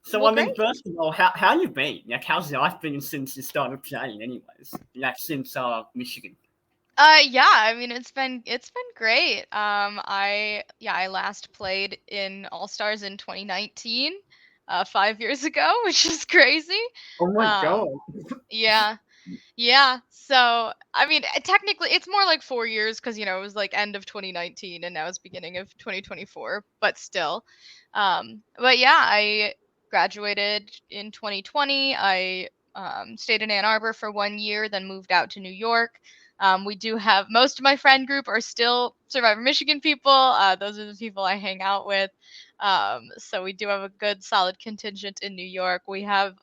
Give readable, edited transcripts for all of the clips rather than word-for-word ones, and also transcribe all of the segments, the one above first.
So, Well, I mean, great. first of all, how you been? Like, how's life been since you started playing anyways? Like, since, Michigan? Yeah, I mean it's been great. I last played in All Stars in 2019, 5 years ago, which is crazy. Oh my god. Um, yeah, yeah. So I mean, technically it's more like 4 years because it was like end of 2019 and now it's beginning of 2024. But still, but yeah, I graduated in 2020. I stayed in Ann Arbor for 1 year, then moved out to New York. We do have most of my friend group are still Survivor Michigan people. Those are the people I hang out with. So we do have a good solid contingent in New York. We have,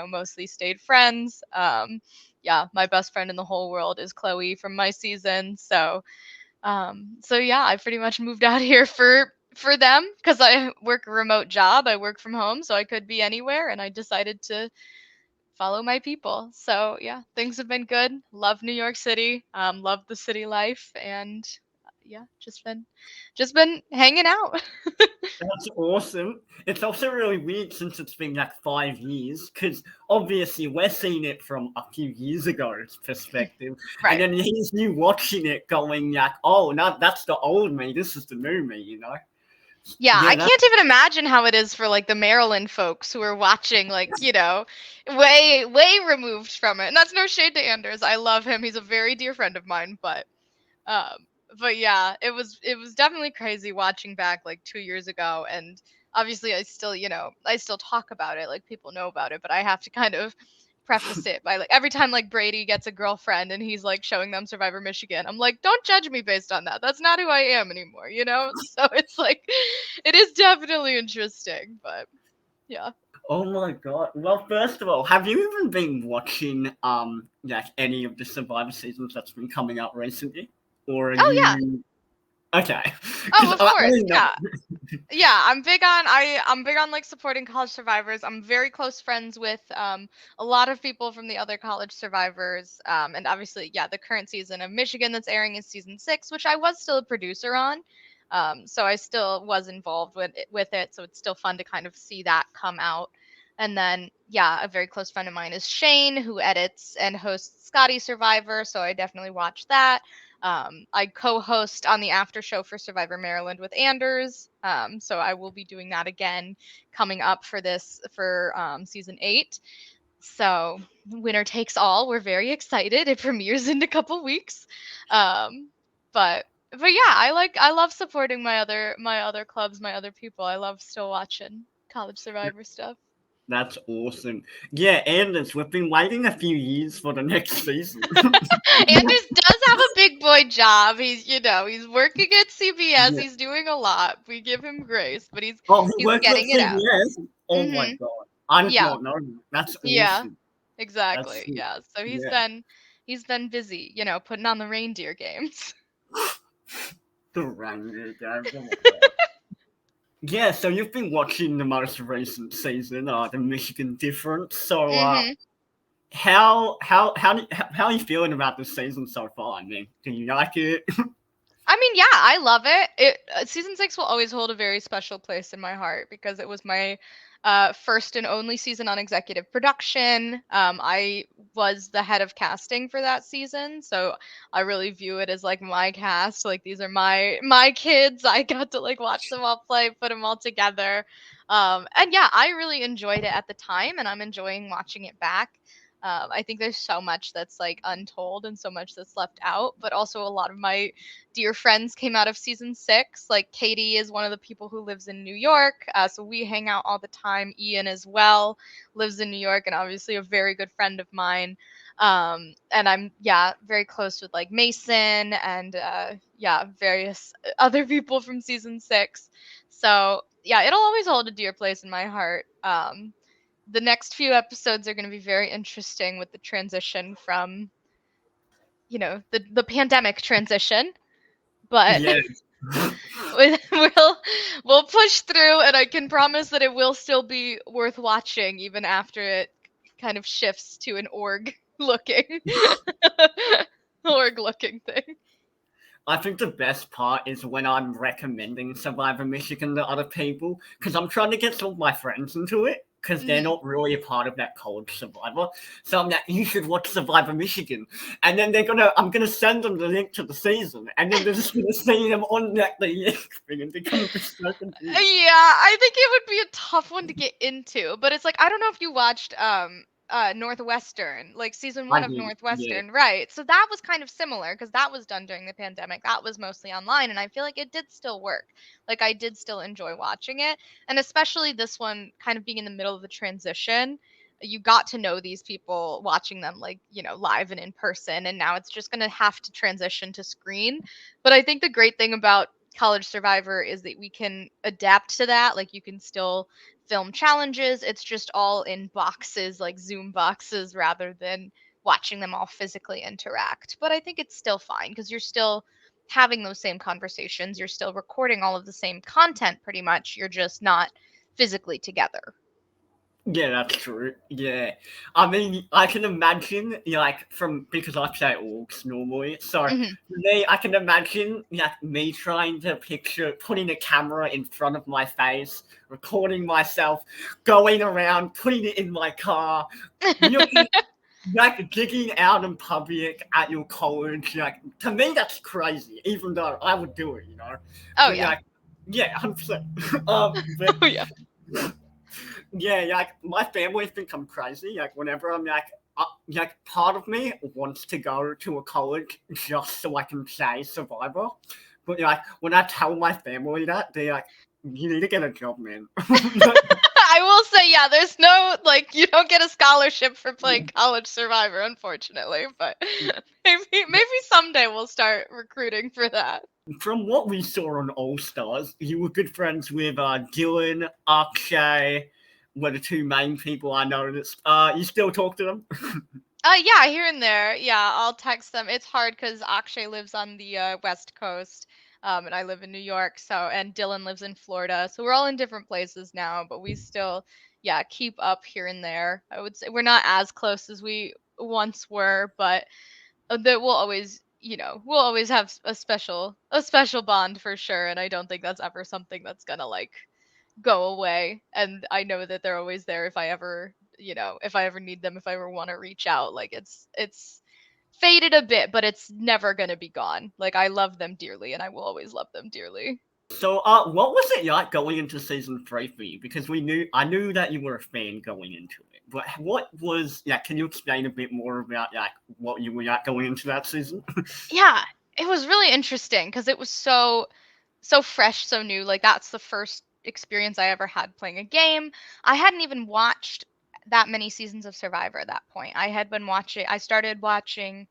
mostly stayed friends. Yeah, my best friend in the whole world is Chloe from my season. So yeah, I pretty much moved out here for them because I work a remote job. I work from home, so I could be anywhere, and I decided to follow my people. So yeah, things have been good. Love New York City. Love the city life, and yeah, just been hanging out. That's awesome. It's also really weird since it's been like 5 years, because obviously we're seeing it from a few years ago's perspective, and Right. then here's you watching it going like, oh, no, that's the old me, this is the new me, you know? Yeah, Yeah, I that's can't even imagine how it is for like the Maryland folks who are watching, like, way, way removed from it. And that's no shade to Anders. I love him. He's a very dear friend of mine, um but yeah, it was definitely crazy watching back like 2 years ago. And obviously I still talk about it, like people know about it, but I have to kind of preface it by like every time like Brady gets a girlfriend and he's like showing them Survivor Michigan, I'm like, don't judge me based on that. That's not who I am anymore. So it's like it is definitely interesting, but yeah. oh my god. Well, first of all, have you even been watching like any of the Survivor seasons that's been coming out recently? Or are Oh yeah. you okay? Oh, Because of I course. don't know. Yeah. Yeah, I'm big on like supporting college survivors. I'm very close friends with a lot of people from the other college survivors. And obviously, yeah, the current season of Michigan that's airing is season 6, which I was still a producer on. So I still was involved with it, so it's still fun to kind of see that come out. And then, yeah, a very close friend of mine is Shane, who edits and hosts Scotty Survivor, so I definitely watch that. I co-host on the after show for Survivor Maryland with Anders, so I will be doing that again coming up for season 8. So winner takes all. We're very excited. It premieres in a couple weeks, um, but yeah, I love supporting my other clubs, my other people. I love still watching college Survivor stuff. That's awesome. Yeah, Anders, we've been waiting a few years for the next season. Anders does have a big boy job. He's working at CBS. Yeah. He's doing a lot. We give him grace, but he's Oh, he he's works at getting it out. CBS? Oh my Mhm. god. I did Yeah. not know that. That's Yeah. awesome. That's Exactly. Yeah. So he's yeah. been he's been busy, putting on the reindeer games. The Ranger game. Oh my god. Yeah, so you've been watching the most recent season, the Michigan Difference. So, Mhm. how are you feeling about this season so far? I mean, do you like it? I mean, yeah, I love it. Season 6 will always hold a very special place in my heart because it was my first and only season on executive production. I was the head of casting for that season, so I really view it as like my cast. Like these are my kids. I got to like watch them all play, put them all together. And yeah, I really enjoyed it at the time, and I'm enjoying watching it back. I think there's so much that's like untold and so much that's left out, but also a lot of my dear friends came out of season 6. Like Katie is one of the people who lives in New York, so we hang out all the time. Ian as well lives in New York, and obviously a very good friend of mine. And I'm very close with like Mason and various other people from season 6. So yeah, it'll always hold a dear place in my heart. The next few episodes are going to be very interesting with the transition from the pandemic transition, but Yeah. we'll we'll push through, and I can promise that it will still be worth watching even after it kind of shifts to an looking org looking thing. I think the best part is when I'm recommending Survivor Michigan to other people, because I'm trying to get some of my friends into it. because they're Mhm. not really a part of that college Survivor. So I'm like, you should watch Survivor Michigan, and then I'm gonna send them the link to the season, and then they're just gonna see them on that the link thing, and they're gonna be so confused. Yeah, I think it would be a tough one to get into, but it's like I don't know if you watched Northwestern, like season I 1 of did, yeah. Northwestern, right? So that was kind of similar because that was done during the pandemic. That was mostly online, and I feel like it did still work. Like I did still enjoy watching it, and especially this one kind of being in the middle of the transition. You got to know these people watching them like, live and in person, and now it's just going to have to transition to screen. But I think the great thing about College Survivor is that we can adapt to that. Like you can still film challenges. It's just all in boxes, like Zoom boxes, rather than watching them all physically interact. But I think it's still fine because you're still having those same conversations. You're still recording all of the same content pretty much. You're just not physically together. Yeah, that's true. Yeah, I mean, I can imagine, like, from because I play orcs normally, so Hmm. I can imagine, like, me trying to picture putting a camera in front of my face, recording myself, going around, putting it in my car, looking, like, gigging out in public at your college. Like, to me, that's crazy. Even though I would do it. Oh, But yeah. like, yeah, 100%. But Oh, yeah. yeah, like my family's become crazy. Like whenever like part of me wants to go to a college just so I can say Survivor, but like when I tell my family that, they're like, "You need to get a job, man." I will say, yeah, there's no, like, you don't get a scholarship for playing College Survivor, unfortunately, but maybe someday we'll start recruiting for that. From what we saw on All Stars, you were good friends with Dylan, Akshay, were the two main people I noticed. You still talk to them? Yeah, here and there. Yeah, I'll text them. It's hard because Akshay lives on the West Coast, and I live in New York. So, and Dylan lives in Florida. So we're all in different places now, but we still, yeah, keep up here and there. I would say we're not as close as we once were, but that we'll always have a special bond for sure. And I don't think that's ever something that's gonna like go away, and I know that they're always there if I ever need them, if I ever want to reach out. Like it's faded a bit, but it's never going to be gone. Like I love them dearly and I will always love them dearly. So, what was it like going into season 3 for you? Because I knew that you were a fan going into it, but what was, yeah? Can you explain a bit more about like what you were like going into that season? Yeah, it was really interesting because it was so fresh, so new. Like that's the first experience I ever had playing a game. I hadn't even watched that many seasons of Survivor at that point. I started watching,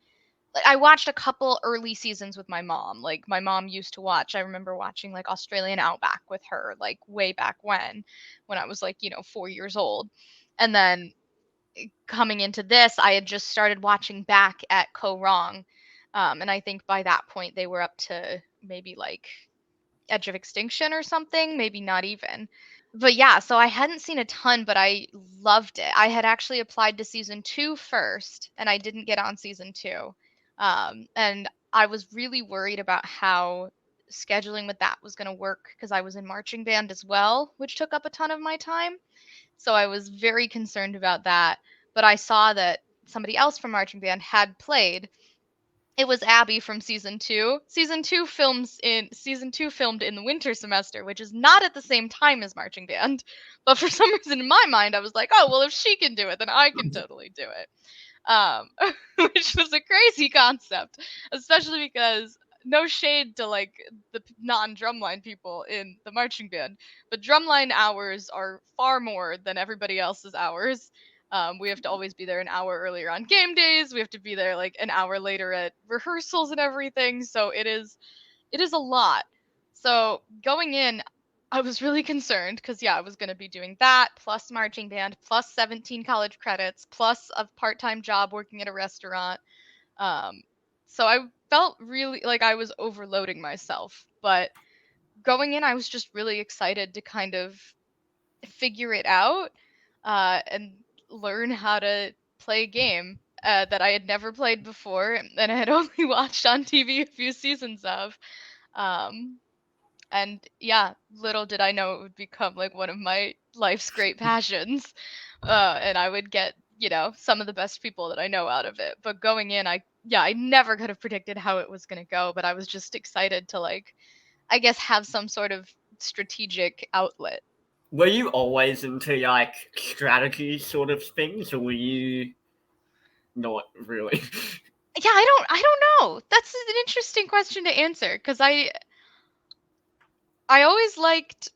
like I watched a couple early seasons with my mom. Like my mom used to watch. I remember watching like Australian Outback with her, like way back when I was like, 4 years old. And then coming into this, I had just started watching back at Co Wrong. And I think by that point they were up to maybe like Edge of Extinction or something, maybe not even. But yeah, so I hadn't seen a ton, but I loved it. I had actually applied to season 2 first, and I didn't get on season 2. And I was really worried about how scheduling with that was going to work because I was in marching band as well, which took up a ton of my time. So I was very concerned about that. But I saw that somebody else from marching band had played. It was Abby from season 2. Season 2 filmed in the winter semester, which is not at the same time as marching band. But for some reason in my mind I was like, "Oh, well if she can do it, then I can totally do it." Um which was a crazy concept, especially because no shade to like the non-drumline people in the marching band, but drumline hours are far more than everybody else's hours. We have to always be there an hour earlier on game days. We have to be there like an hour later at rehearsals and everything. So it is a lot. So going in, I was really concerned because yeah, I was going to be doing that plus marching band plus 17 college credits plus a part-time job working at a restaurant. Um, so I felt really like I was overloading myself. But going in, I was just really excited to kind of figure it out, and learn how to play a game that I had never played before and I had only watched on TV a few seasons of. Um, And yeah, little did I know it would become like one of my life's great passions. And I would get, some of the best people that I know out of it. But going in, I never could have predicted how it was going to go, but I was just excited to, like, I guess, have some sort of strategic outlet. Were you always into like strategy sort of things, or were you not really? Yeah, I don't know. That's an interesting question to answer because I always liked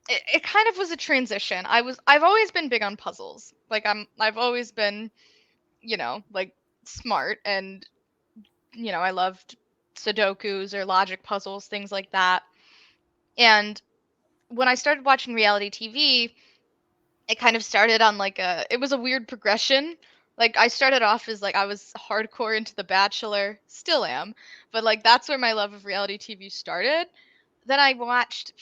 it kind of was a transition. I've always been big on puzzles. Like I've always been, like smart and I loved Sudokus or logic puzzles, things like that. And when I started watching reality TV, it kind of started on like it was a weird progression. Like I started off as like I was hardcore into The Bachelor, still am, but like that's where my love of reality TV started. Then I watched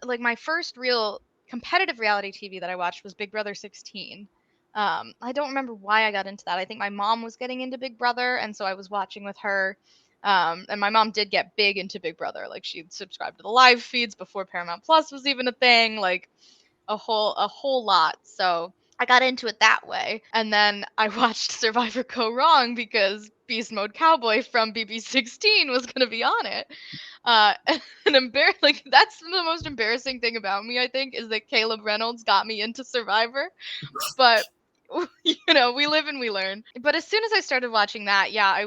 like my first real competitive reality TV that I watched was Big Brother 16. I don't remember why I got into that. I think my mom was getting into Big Brother, and so I was watching with her. And my mom did get big into Big Brother. Like she'd subscribed to the live feeds before Paramount Plus was even a thing. Like a whole lot. So I got into it that way. And then I watched Survivor go wrong because Beast Mode Cowboy from BB16 was going to be on it. Uh, like that's the most embarrassing thing about me, I think, is that Caleb Reynolds got me into Survivor. But we live and we learn. But as soon as I started watching that, yeah, I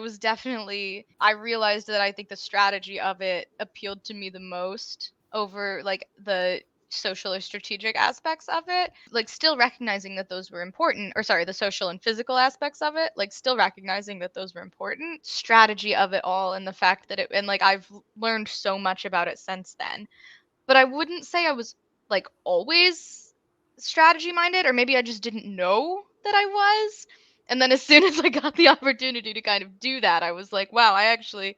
realized that I think the strategy of it appealed to me the most over like the social or strategic aspects of it. Like still recognizing that those were important, or sorry, the social and physical aspects of it, like still recognizing that those were important. Strategy of it all and the fact that and like I've learned so much about it since then. But I wouldn't say I was like always strategy minded, or maybe I just didn't know that I was. And then as soon as I got the opportunity to kind of do that, I was like, wow, I actually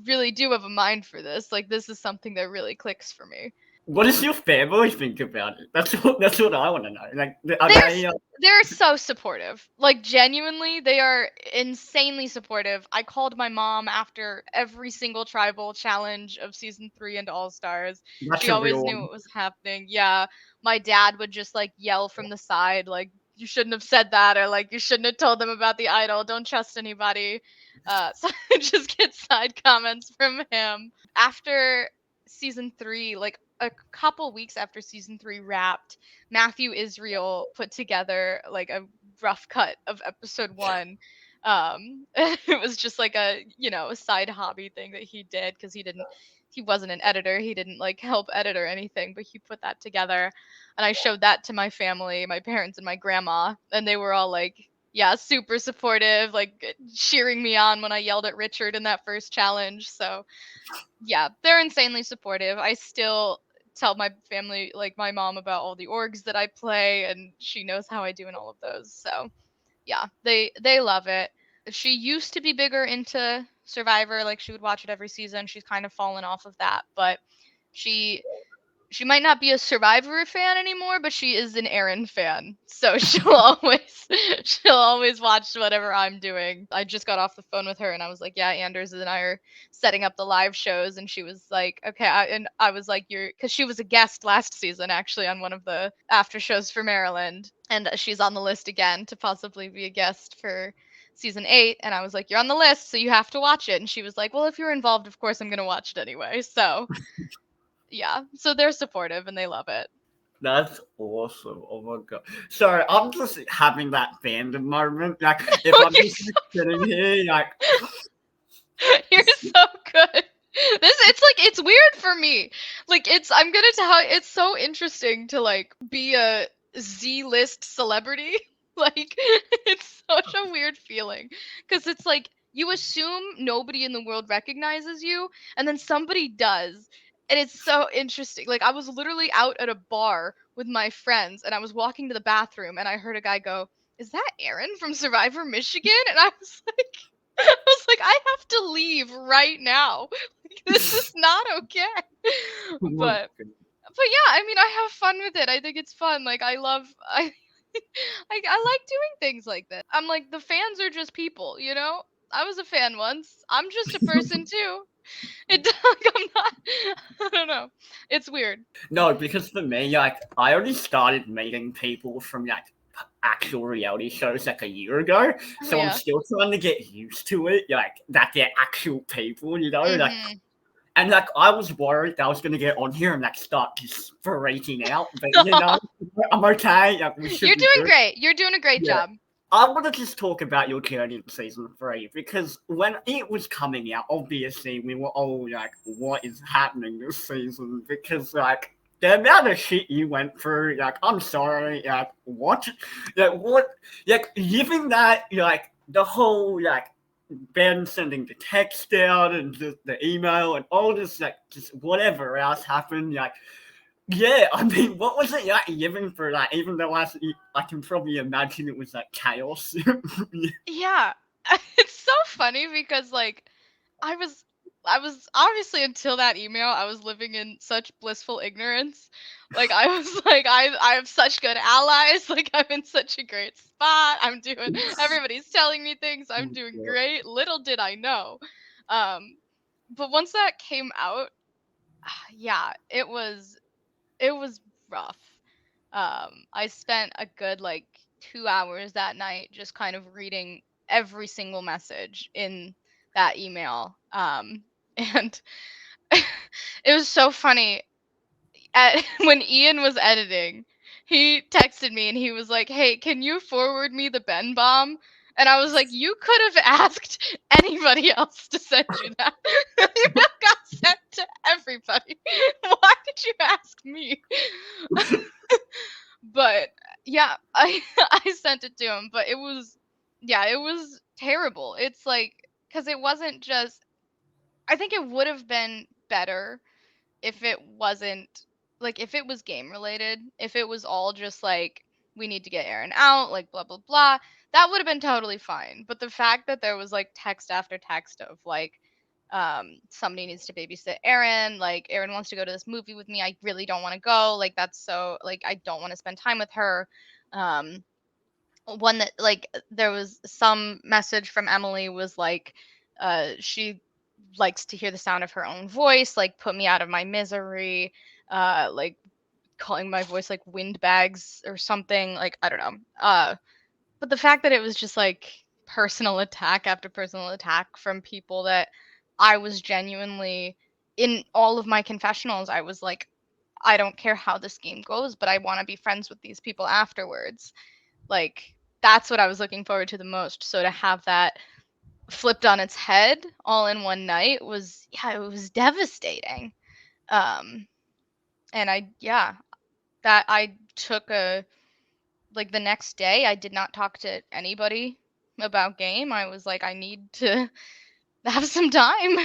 really do have a mind for this. Like this is something that really clicks for me. What does your family think about it? That's what I want to know. Like, are They're they? s- they're so supportive. Like genuinely, they are insanely supportive. I called my mom after every single tribal challenge of season 3 and All Stars. That's She a always real knew one. what was happening. Yeah, my dad would just like yell from the side like you shouldn't have said that, or like you shouldn't have told them about the idol. Don't trust anybody. So I just get side comments from him. After season 3, like a couple weeks after season 3 wrapped, Matthew Israel put together like a rough cut of episode 1. It was just like a side hobby thing that he did because he wasn't an editor. He didn't like help edit or anything, but he put that together. And I showed that to my family, my parents and my grandma, and they were all like, yeah, super supportive, like cheering me on when I yelled at Richard in that first challenge. So yeah, they're insanely supportive. I still tell my family, like my mom, about all the orgs that I play, and she knows how I do in all of those. So yeah, they love it. She used to be bigger into Survivor, like she would watch it every season. She's kind of fallen off of that, but she she might not be a Survivor fan anymore, but she is an Erin fan. So she'll always watch whatever I'm doing. I just got off the phone with her and I was like, "Yeah, Anders and I are setting up the live shows." And she was like, "Okay." And I was like, "You're," because she was a guest last season actually on one of the after shows for Maryland, and she's on the list again to possibly be a guest for season 8. And I was like, "You're on the list, so you have to watch it." And she was like, "Well, if you're involved, of course I'm gonna watch it anyway." So yeah, so they're supportive and they love it. That's awesome. Oh my god. So I'm just having that fandom moment. Like, if Oh, I'm just sitting here, like, you're so good. It's weird for me. Like I'm gonna tell it's so interesting to like be a Z-list celebrity. Like it's such a weird feeling because it's like you assume nobody in the world recognizes you, and then somebody does. And it's so interesting. Like I was literally out at a bar with my friends and I was walking to the bathroom and I heard a guy go, "Is that Erin from Survivor Michigan?" And I was like I was like, I have to leave right now. Like, this is not okay. oh my But god. but yeah, I mean, I have fun with it. I think it's fun. Like I love I I like doing things like this. I'm like the fans are just people, you know? I was a fan once. I'm just a person too. Like, I'm not. I don't know. It's weird. No, because for me, like, I only started meeting people from like actual reality shows like a year ago, Oh so I'm yeah. still trying to get used to it. Like that they're actual people, like. Mhm. And like I was worried that I was gonna get on here and like start just freaking out, but I'm okay. Like, we should You're be doing good. great. You're doing a great Yeah. job. I want to just talk about your journey in season 3 because when it was coming out, obviously we were all like, "What is happening this season?" Because like the amount of shit you went through, like, I'm sorry, like, what, like, what, like, giving that, like, the whole like Ben sending the text out and the email and all this, like, just whatever else happened, like, yeah, I mean, what was it like living for that? Even though I can probably imagine it was like chaos. Yeah. It's so funny because like I was I was obviously until that email I was living in such blissful ignorance. Like I was like I have such good allies, like I'm in such a great spot. I'm doing everybody's telling me things. I'm doing great. Little did I know. Um but once that came out, yeah, it was rough. I spent a good like 2 hours that night just kind of reading every single message in that email. And it was so funny. When Ian was editing, he texted me and he was like, "Hey, can you forward me the Ben bomb?" And I was like, "You could have asked anybody else to send you that. The email got sent to everybody. Why did you ask me?" But yeah, I I sent it to him, but it was yeah, it was terrible. It's like cuz it wasn't just I think it would have been better if it wasn't like if it was game related, if it was all just like we need to get Erin out, like blah blah blah, that would have been totally fine. But the fact that there was like text after text of like somebody needs to babysit Erin, like Erin wants to go to this movie with me, I really don't want to go, like that's so like I don't want to spend time with her. Um one that like there was some message from Emily was like she likes to hear the sound of her own voice, like put me out of my misery, like calling my voice like windbags or something, like I don't know. But the fact that it was just like personal attack after personal attack from people that I was genuinely in all of my confessionals, I was like, I don't care how this game goes, but I want to be friends with these people afterwards. Like that's what I was looking forward to the most. So to have that flipped on its head all in one night was yeah, it was devastating. Um and I yeah, that I took a like the next day I did not talk to anybody about game. I was like I need to have some time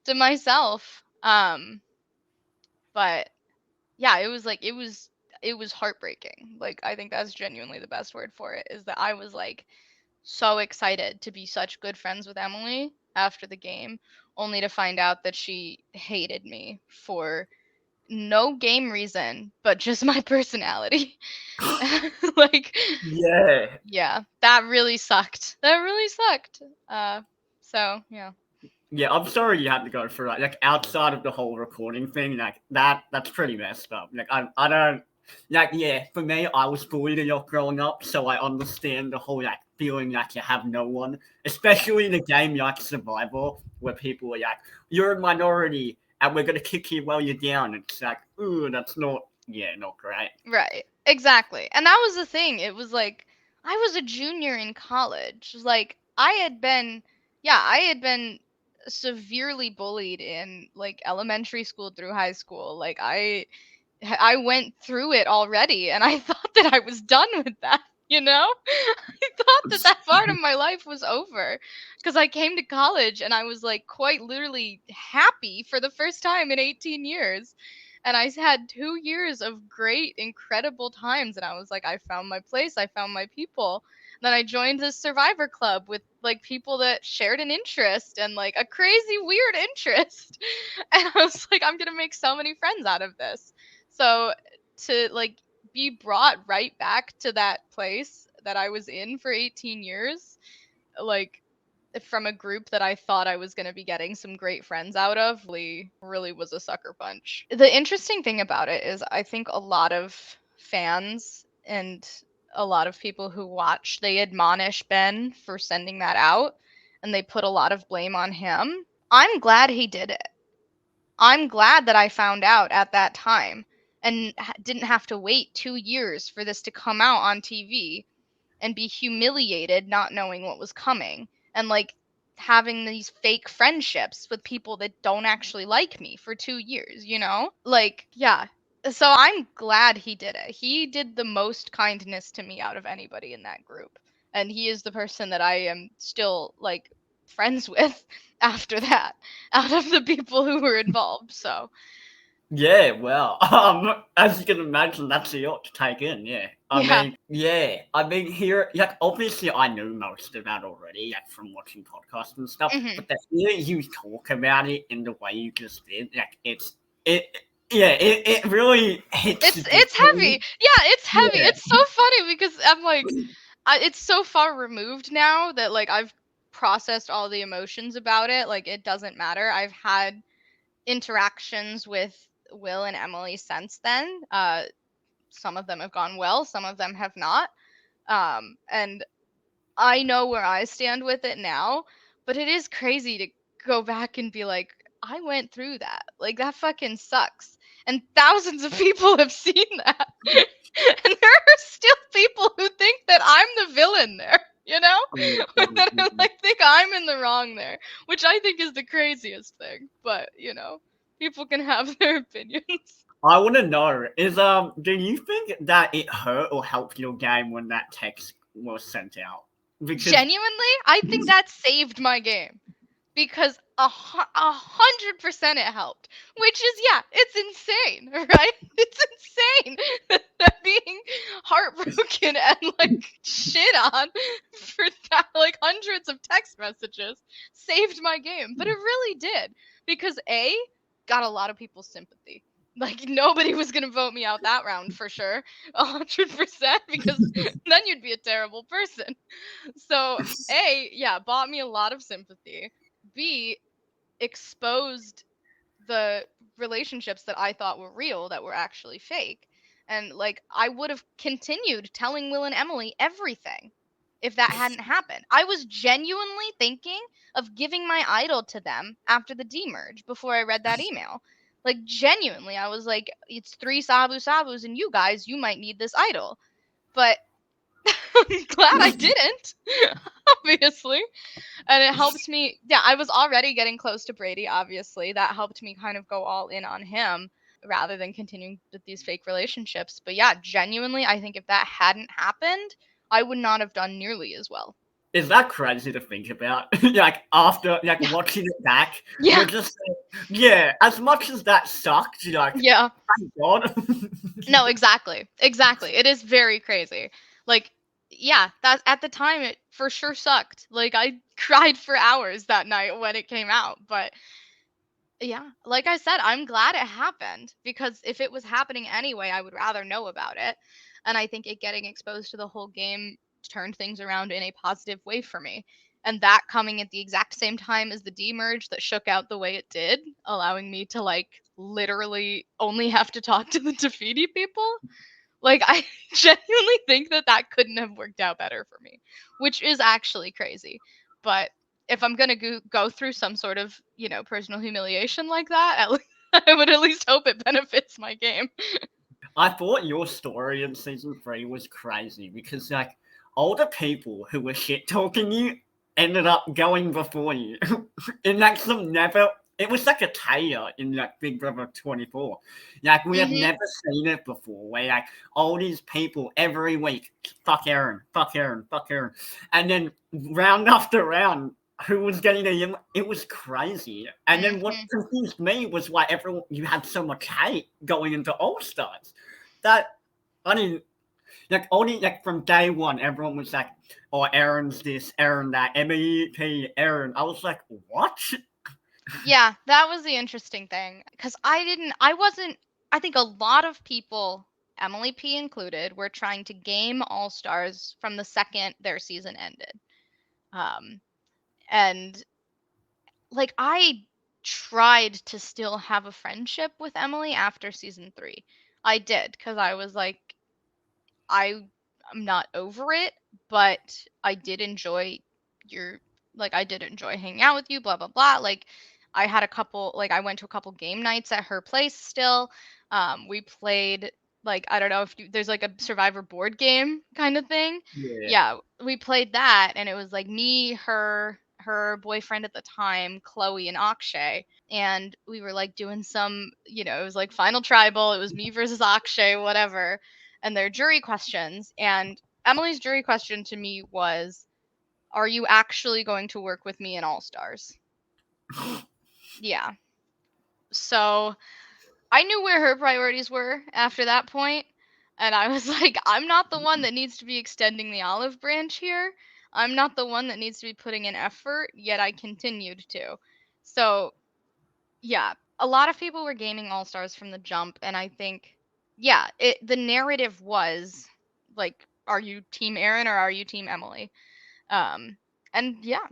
to myself. But yeah, it was like it was heartbreaking. Like I think that's genuinely the best word for it is that I was like so excited to be such good friends with Emily after the game, only to find out that she hated me for no game reason, but just my personality. Like, Yeah. yeah, that really sucked. That really sucked. So yeah. Yeah, I'm sorry you had to go through that. Like outside of the whole recording thing, like that's pretty messed up. Like I don't like, yeah, for me I was bullied a lot growing up, so I understand the whole like feeling like you have no one. Especially in a game like Survival, where people are like, you're a minority and we're gonna kick you while you're down. It's like, ooh, that's not, yeah, not great. Right. Exactly. And that was the thing. It was like I was a junior in college. Like I had been severely bullied in like elementary school through high school. Like I went through it already and I thought that I was done with that, you know? I thought that that part of my life was over because I came to college and I was like quite literally happy for the first time in 18 years. And I had 2 years of great, incredible times. And I was like, I found my place, I found my people. Then I joined this survivor club with like people that shared an interest and like a crazy, weird interest. And I was like, I'm going to make so many friends out of this. So to like be brought right back to that place that I was in for 18 years, like from a group that I thought I was going to be getting some great friends out of really was a sucker punch. The interesting thing about it is I think a lot of fans and a lot of people who watch, they admonish Ben for sending that out and they put a lot of blame on him. I'm glad he did it. I'm glad that I found out at that time and didn't have to wait 2 years for this to come out on TV and be humiliated not knowing what was coming and like having these fake friendships with people that don't actually like me for 2 years, you know? Like, yeah. So I'm glad he did it. He did the most kindness to me out of anybody in that group. And he is the person that I am still like friends with after that, out of the people who were involved. So Yeah, well, as you can imagine, that's a lot to take in. Yeah, yeah. I mean, here, like, obviously, I knew most of that already, like, from watching podcasts and stuff. Hmm. But to hear you talk about it in the way you just did, like, it, yeah, it really hits you It's heavy. differently. Yeah, it's heavy. Yeah, It's so funny because I'm like, it's so far removed now that like I've processed all the emotions about it. Like it doesn't matter. I've had interactions with Will and Emily since then. Some of them have gone well, some of them have not. And I know where I stand with it now, but it is crazy to go back and be like, I went through that. Like that fucking sucks. And thousands of people have seen that. And there are still people who think that I'm the villain there, you know? That like think I'm in the wrong there, which I think is the craziest thing. But, you know, people can have their opinions. I want to know do you think that it hurt or helped your game when that text was sent out? Because Genuinely, I think that saved my game. Because 100% it helped, which is yeah, it's insane, right? It's insane that being heartbroken and like shit on for that, like hundreds of text messages saved my game, but it really did because A, got a lot of people's sympathy. Like nobody was gonna vote me out that round for sure, 100%, because then you'd be a terrible person. So A, yeah, bought me a lot of sympathy. B, exposed the relationships that I thought were real that were actually fake. And like I would have continued telling Will and Emily everything if that hadn't happened. I was genuinely thinking of giving my idol to them after the demerge before I read that email. Like genuinely, I was like, it's 3 Sabu Sabus and you guys, you might need this idol. But I'm glad I didn't, obviously. And it helped me. Yeah, I was already getting close to Brady, obviously. That helped me kind of go all in on him rather than continuing with these fake relationships. But yeah, genuinely, I think if that hadn't happened, I would not have done nearly as well. is that crazy to think about? Like after like Yeah. watching it back, Yeah. you're just like, yeah, as much as that sucked, you're like, Yeah. thank God. No, exactly. Exactly. It is very crazy. Like, yeah, that at the time it for sure sucked. Like I cried for hours that night when it came out, but yeah, like I said, I'm glad it happened because if it was happening anyway, I would rather know about it. And I think it getting exposed to the whole game turned things around in a positive way for me. And that coming at the exact same time as the demerge that shook out the way it did, allowing me to like literally only have to talk to the Tafiti people. Like I genuinely think that that couldn't have worked out better for me, which is actually crazy. But if I'm gonna go through some sort of personal humiliation like that, I would at least hope it benefits my game. I thought your story in season 3 was crazy because like all the people who were shit talking you ended up going before you. And like some never it was like a tale in like Big Brother 24. Like we had Mhm. never seen it before. Where like all these people every week, fuck Erin, fuck Erin, fuck Erin. And then round after round, who was getting it was crazy. And then what Mhm. confused me was why everyone you had so much hate going into All Stars. That I mean, like only like from day one, everyone was like, "Oh, Aaron's this, Aaron that, MEP, Aaron." I was like, "What?" Yeah, that was the interesting thing because I wasn't. I think a lot of people, Emily P included, were trying to game All Stars from the second their season ended. Um, And like I tried to still have a friendship with Emily after season 3. I did cuz I was like I'm not over it, but I did enjoy your I did enjoy hanging out with you, blah blah blah. Like I had a couple I went to a couple game nights at her place still. We played I don't know if there's like a Survivor board game kind of thing. Yeah. Yeah, we played that and it was like me, her boyfriend at the time, Chloe and Akshay, and we were like doing some, it was like Final Tribal, it was me versus Akshay, whatever, and their jury questions. And Emily's jury question to me was, are you actually going to work with me in All Stars? Yeah. So I knew where her priorities were after that point, and I was like, I'm not the one that needs to be extending the olive branch here. I'm not the one that needs to be putting in effort, yet I continued to. So, yeah, a lot of people were gaming All Stars from the jump, and I think, yeah, the narrative was like, are you Team Erin or are you Team Emily? Um, and yeah,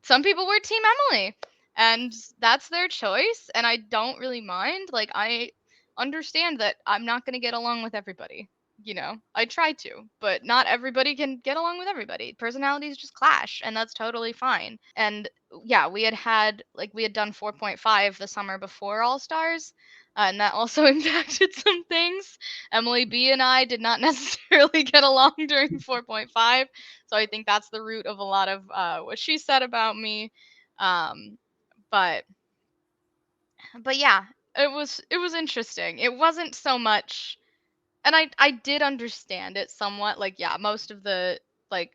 some people were Team Emily, and that's their choice, and I don't really mind. Like, I understand that I'm not going to get along with everybody. I try to, but not everybody can get along with everybody. Personalities just clash, and that's totally fine. And yeah, we had done 4.5 the summer before All Stars, and that also impacted some things. Emily B and I did not necessarily get along during 4.5, so I think that's the root of a lot of what she said about me. Um, but yeah, it was interesting. It wasn't so much, and I did understand it somewhat. Like yeah, most of the like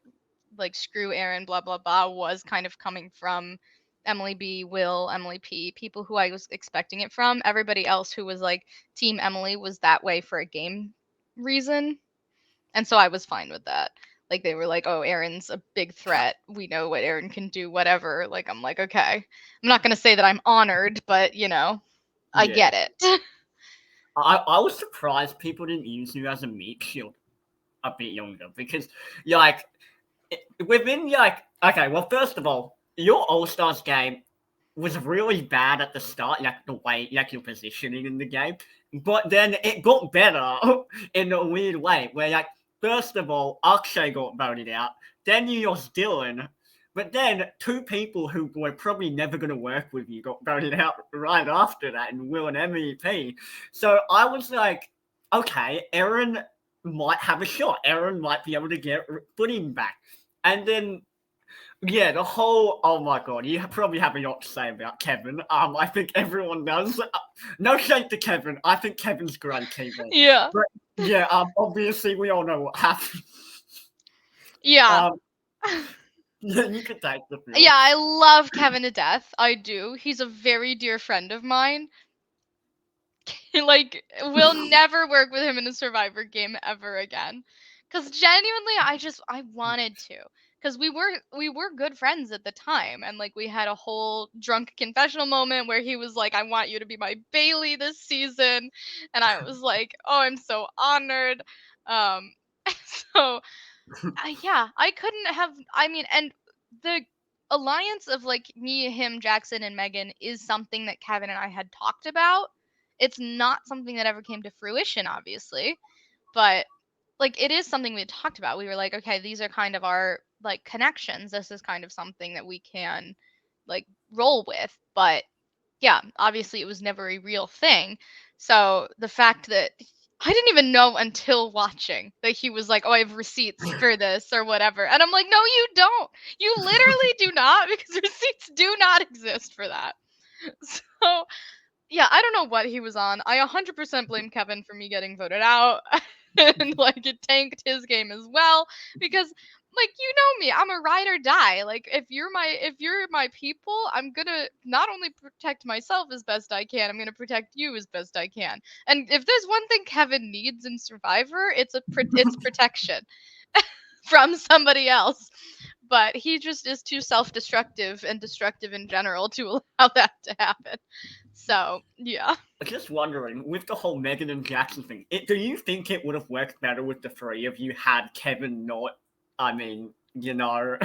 screw Erin blah blah blah was kind of coming from Emily B, Will, Emily P, people who I was expecting it from. Everybody else who was like Team Emily was that way for a game reason. And so I was fine with that. Like they were like, "Oh, Erin's a big threat. We know what Erin can do, whatever." Like I'm like, "Okay." I'm not going to say that I'm honored, but I Yeah. get it. I was surprised people didn't use you as a meat shield a bit younger because, like, within, okay, well, first of all, your All Stars game was really bad at the start, like the way, like your positioning in the game, but then it got better in a weird way. Where, like, first of all, Akshay got voted out, then you lost Dylan, but then two people who were probably never going to work with you got voted out right after that, and Will and MEP. So I was like, okay, Erin might have a shot. Erin might be able to get footing back, and then yeah, the whole, oh my god, you probably have a lot to say about Kevin. I think everyone does. No shade to Kevin. I think Kevin's great TV. Yeah. But yeah, obviously we all know what happened. Yeah. Yeah, you could take the field. Yeah, I love Kevin to death. I do. He's a very dear friend of mine. We'll never work with him in a Survivor game ever again. Cuz genuinely I wanted to. Cuz we were good friends at the time, and we had a whole drunk confessional moment where he was like, "I want you to be my Bailey this season." And I was like, "Oh, I'm so honored." Um so yeah, I couldn't have. I mean, and the alliance of me, him, Jackson, and Megan is something that Kevin and I had talked about. It's not something that ever came to fruition, obviously, but it is something we had talked about. We were like, okay, these are kind of our connections. This is kind of something that we can roll with. But yeah, obviously it was never a real thing. So the fact that I didn't even know until watching that he was like, "Oh, I have receipts for this or whatever." And I'm like, "No, you don't. You literally do not, because receipts do not exist for that." So, yeah, I don't know what he was on. I 100% blame Kevin for me getting voted out. And it tanked his game as well, because you know me, I'm a ride or die. If you're my people, I'm gonna not only protect myself as best I can, I'm gonna protect you as best I can. And if there's one thing Kevin needs in Survivor, it's protection from somebody else. But he just is too self-destructive and destructive in general to allow that to happen. So yeah. Just wondering, with the whole Megan and Jackson thing, do you think it would have worked better with the three of you had Kevin not, I mean, you know,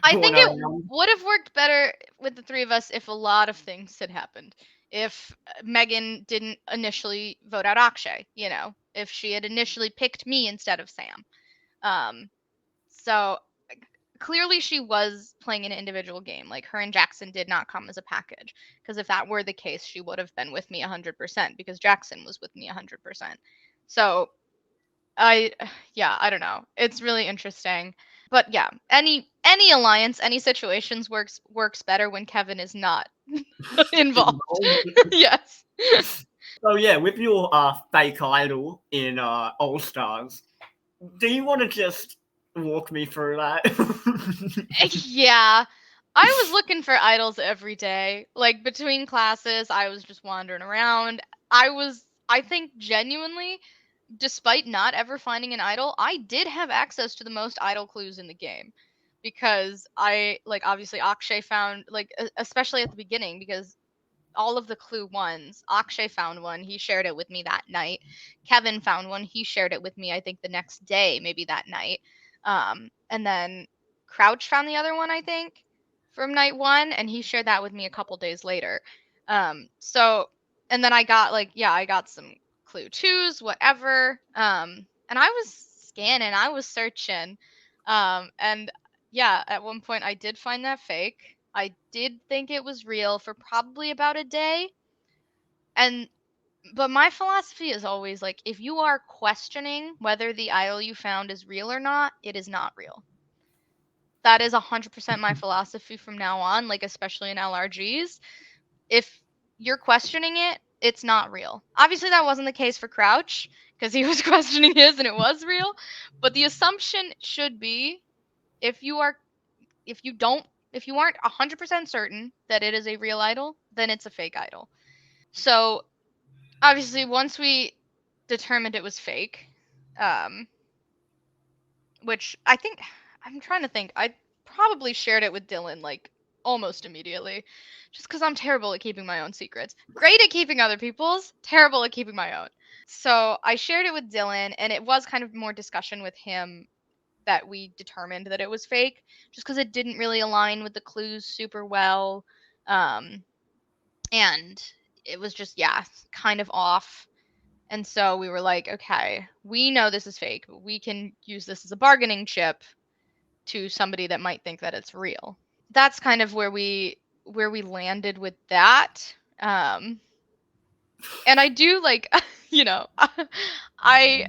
I going think it around. would have worked better with the three of us if a lot of things had happened. If Megan didn't initially vote out Akshay, if she had initially picked me instead of Sam. Um, so clearly she was playing an individual game. Like her and Jackson did not come as a package. Because if that were the case, she would have been with me 100% because Jackson was with me 100%. So I yeah, I don't know. It's really interesting. But yeah, any alliance, any situations works better when Kevin is not involved. Involved. Yes. So yeah, with your fake idol in All Stars, do you want to just walk me through that? Yeah. I was looking for idols every day. Like between classes, I was just wandering around. I think genuinely, despite not ever finding an idol, I did have access to the most idol clues in the game. Because I like obviously Akshay found like especially at the beginning because all of the clue ones. Akshay found one. He shared it with me that night. Kevin found one. He shared it with me, I think, the next day, maybe that night. And then Crouch found the other one, I think, from night one, and he shared that with me a couple days later. So, and then I got I got some clue twos, whatever. And I was scanning, I was searching. And yeah, at one point I did find that fake. I did think it was real for probably about a day. And but my philosophy is always like if you are questioning whether the idol you found is real or not, it is not real. That is 100% my philosophy from now on, like especially in LRGs. If you're questioning it, it's not real. Obviously that wasn't the case for Crouch because he was questioning his and it was real, but the assumption should be if you are if you don't if you aren't 100% certain that it is a real idol, then it's a fake idol. So obviously once we determined it was fake, um which I think I'm trying to think, I probably shared it with Dylan like almost immediately just cuz I'm terrible at keeping my own secrets. Great at keeping other people's, terrible at keeping my own. So I shared it with Dylan and it was kind of more discussion with him that we determined that it was fake just because it didn't really align with the clues super well. Um, and it was just, yeah, kind of off. And so we were like, okay, we know this is fake, but we can use this as a bargaining chip to somebody that might think that it's real. That's kind of where we landed with that. And I do like, I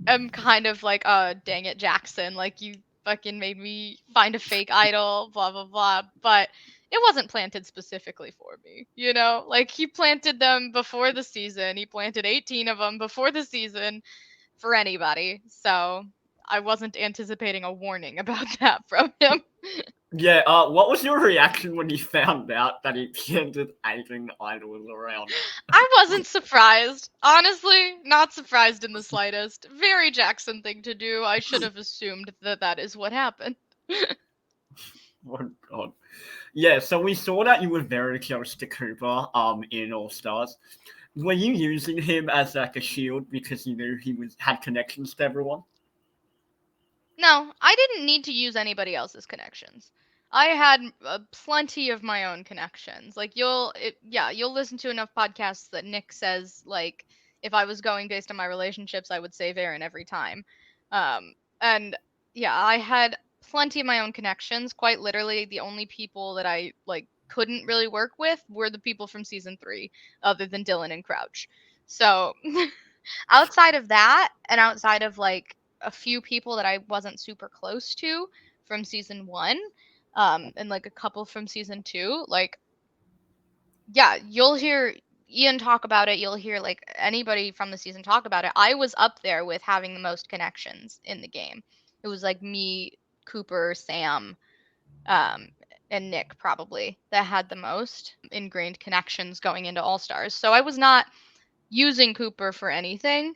am kind of like, oh, dang it, Jackson. Like, you fucking made me find a fake idol, blah, blah, blah. But it wasn't planted specifically for me, you know? Like, he planted them before the season. He planted 18 of them before the season for anybody. So I wasn't anticipating a warning about that from him. Yeah, what was your reaction when you found out that he planted 18 idols around? I wasn't surprised. Honestly, not surprised in the slightest. Very Jackson thing to do. I should have assumed that that is what happened. Oh god. Yeah, so we saw that you were very close to Cooper in All Stars. Were you using him as like a shield because you knew he had connections to everyone? No, I didn't need to use anybody else's connections. I had plenty of my own connections. Like you'll listen to enough podcasts that Nick says like if I was going based on my relationships, I would save Erin every time. And yeah, I had plenty of my own connections. Quite literally, the only people that I like couldn't really work with were the people from season 3, other than Dylan and Crouch. So outside of that, and outside of like a few people that I wasn't super close to from season 1, and like a couple from season 2, like yeah, you'll hear Ian talk about it, you'll hear like anybody from the season talk about it. I was up there with having the most connections in the game. It was like me, Cooper, Sam, um, and Nick probably that had the most ingrained connections going into All Stars. So I was not using Cooper for anything.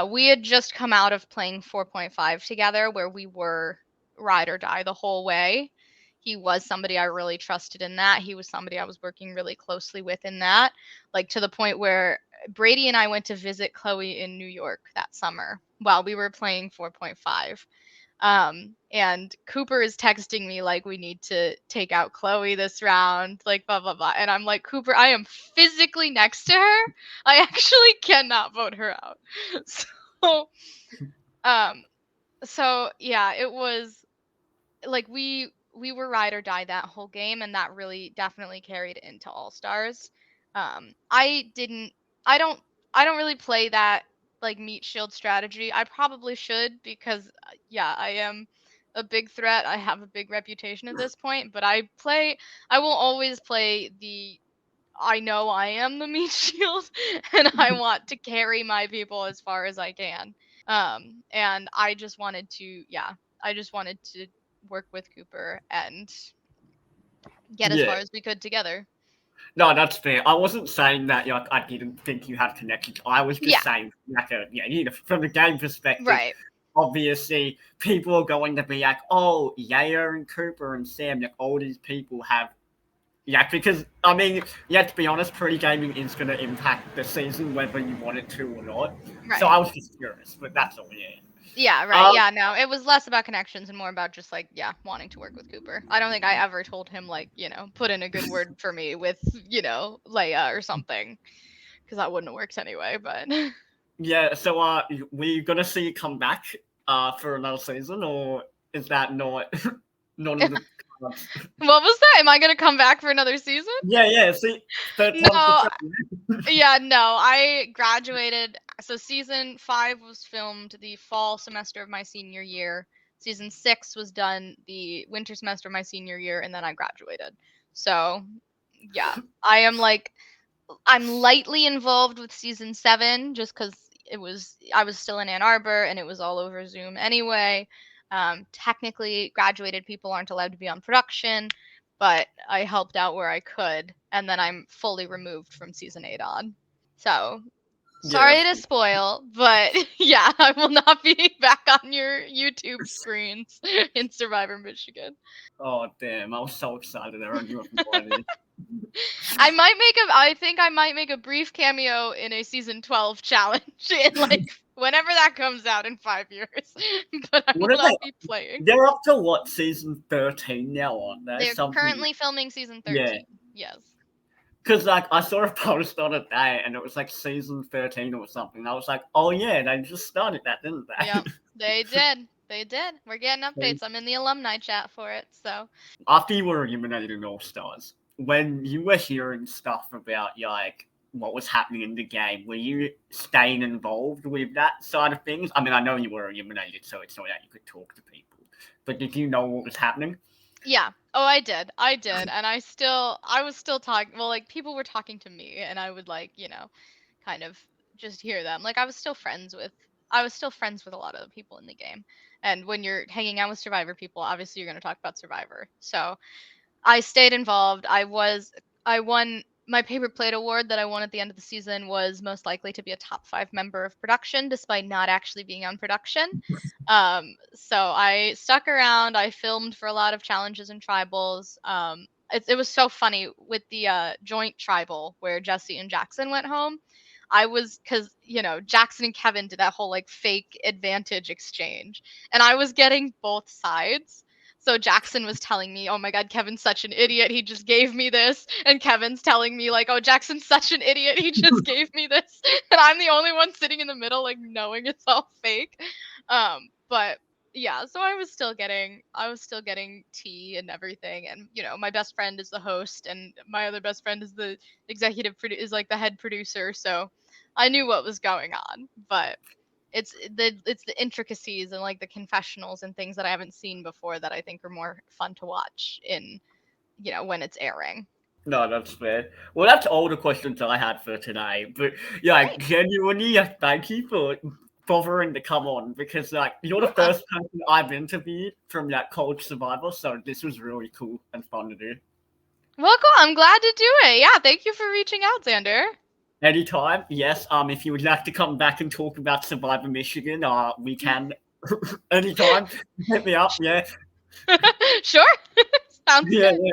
We had just come out of playing 4.5 together where we were ride or die the whole way. He was somebody I really trusted in that. He was somebody I was working really closely with in that, like to the point where Brady and I went to visit Chloe in New York that summer while we were playing 4.5. And Cooper is texting me like, we need to take out Chloe this round, like blah blah blah. And I'm like, Cooper, I am physically next to her. I actually cannot vote her out. So so yeah, it was like we were ride or die that whole game, and that really definitely carried into All Stars. I didn't I don't really play that like meat shield strategy. I probably should because yeah, I am a big threat. I have a big reputation at this point, but I will always play the I know I am the meat shield and I want to carry my people as far as I can. And I just wanted to work with Cooper and get as Yeah. far as we could together. No, that's fair. I wasn't saying that like I didn't think you had connections. I was just Yeah. saying like from the game perspective, Right. obviously people are going to be like, oh, Yaya and Cooper and Sam, like all these people have because I mean, you have to be honest, pre-gaming is going to impact the season whether you want it to or not. Right. So I was just curious, but that's all. Yeah. Yeah, right. Yeah, no, it was less about connections and more about just like, yeah, wanting to work with Cooper. I don't think I ever told him like, put in a good word for me with, Leia or something, because that wouldn't have worked anyway. But Yeah. So we gonna see you come back for another season, or is that not not in the cards? what was that? Am I gonna come back for another season? Yeah. See, third time's No, the charm. yeah, no. I graduated. So season 5 was filmed the fall semester of my senior year. Season 6 was done the winter semester of my senior year, and then I graduated. So, yeah, I'm lightly involved with season 7 just because I was still in Ann Arbor and it was all over Zoom anyway. Technically, graduated people aren't allowed to be on production, but I helped out where I could, and then I'm fully removed from season 8 on. So, sorry to spoil, but yeah, I will not be back on your YouTube screens in Survivor Michigan. Oh damn! I was so excited. I already was invited. I think I might make a brief cameo in a season 12 challenge in like whenever that comes out in 5 years. But I will not be playing. They're up to what, season 13 now, aren't they? They're currently filming season 13. Yeah. Yes. Because like I saw a post on it day and it was like season 13 or something. And I was like, oh yeah, they just started that, didn't they? Yep, they did. They did. We're getting updates. I'm in the alumni chat for it. So after you were eliminated in All Stars, when you were hearing stuff about like what was happening in the game, were you staying involved with that side of things? I mean, I know you were eliminated, so it's not that you could talk to people. But did you know what was happening? yeah. Oh, I did. And I was still talking. Well, like people were talking to me, and I would like, kind of just hear them. Like I was still friends with a lot of the people in the game. And when you're hanging out with Survivor people, obviously you're going to talk about Survivor. So I stayed involved. I won my paper plate award that I won at the end of the season was most likely to be a top 5 member of production, despite not actually being on production. So I stuck around. I filmed for a lot of challenges and tribals. It was so funny with the joint tribal where Jesse and Jackson went home. Because Jackson and Kevin did that whole like fake advantage exchange, and I was getting both sides. So Jackson was telling me, oh my God, Kevin's such an idiot. He just gave me this. And Kevin's telling me, like, oh, Jackson's such an idiot. He just gave me this. And I'm the only one sitting in the middle, like, knowing it's all fake. But yeah, so I was still getting tea and everything. And, my best friend is the host. And my other best friend is the is like the head producer. So I knew what was going on. But it's the intricacies and like the confessionals and things that I haven't seen before that I think are more fun to watch in when it's airing. No, that's fair. Well, that's all the questions I had for today. But yeah, Great. genuinely, thank you for bothering to come on because like you're the first person I've interviewed from that Cold Survivor, so this was really cool and fun to do. Well, cool. I'm glad to do it. Yeah, thank you for reaching out, Xander. Anytime, yes. If you would like to come back and talk about Survivor Michigan, we can. Anytime, hit me up. Yeah. Sure. Sounds good. Yeah.